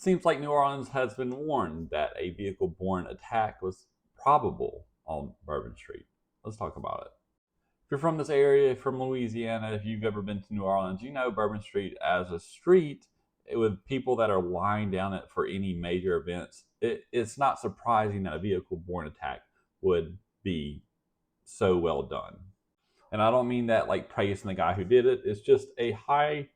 Seems like New Orleans has been warned that a vehicle-borne attack was probable on Bourbon Street. Let's talk about it. If you're from this area, from Louisiana, if you've ever been to New Orleans, you know Bourbon Street as a street with people that are lying down it for any major events. It's not surprising that a vehicle-borne attack would be so well done. And I don't mean that like praising the guy who did it. It's just a high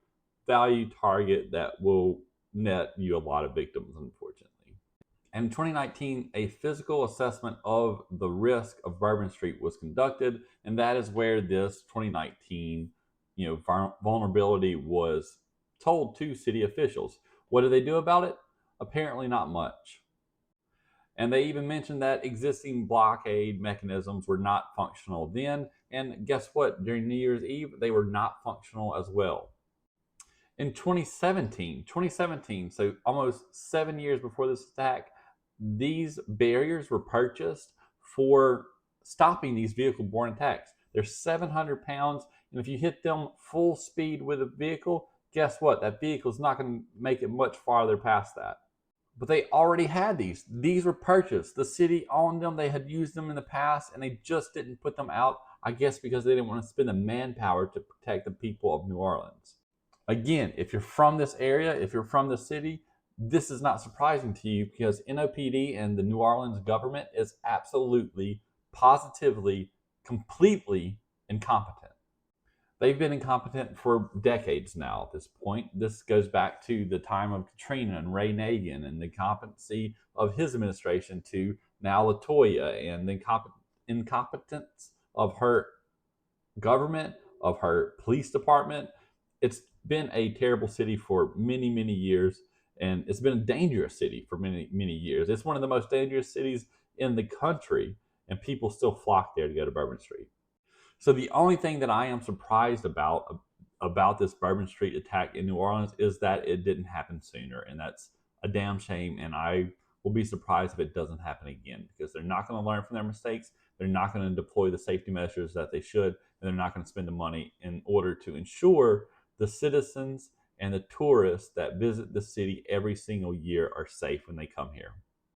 value target that will net you a lot of victims, unfortunately. In 2019, a physical assessment of the risk of Bourbon Street was conducted, and that is where this 2019, vulnerability was told to city officials. What did they do about it? Apparently, not much. And they even mentioned that existing blockade mechanisms were not functional then. And guess what? During New Year's Eve, they were not functional as well. In 2017, so almost 7 years before this attack, these barriers were purchased for stopping these vehicle-borne attacks. They're 700 pounds, and if you hit them full speed with a vehicle, guess what? That vehicle is not going to make it much farther past that. But they already had these. These were purchased. The city owned them. They had used them in the past, and they just didn't put them out, I guess because they didn't want to spend the manpower to protect the people of New Orleans. Again, if you're from this area, if you're from the city, this is not surprising to you because NOPD and the New Orleans government is absolutely, positively, completely incompetent. They've been incompetent for decades now at this point. This goes back to the time of Katrina and Ray Nagin and the incompetency of his administration to now LaToya and the incompetence of her government, of her police department. It's been a terrible city for many, many years, and it's been a dangerous city for many, many years. It's one of the most dangerous cities in the country, and people still flock there to go to Bourbon Street. So the only thing that I am surprised about this Bourbon Street attack in New Orleans is that it didn't happen sooner, and that's a damn shame. And I will be surprised if it doesn't happen again because they're not going to learn from their mistakes. They're not going to deploy the safety measures that they should, and they're not going to spend the money in order to ensure the citizens and the tourists that visit the city every single year are safe when they come here.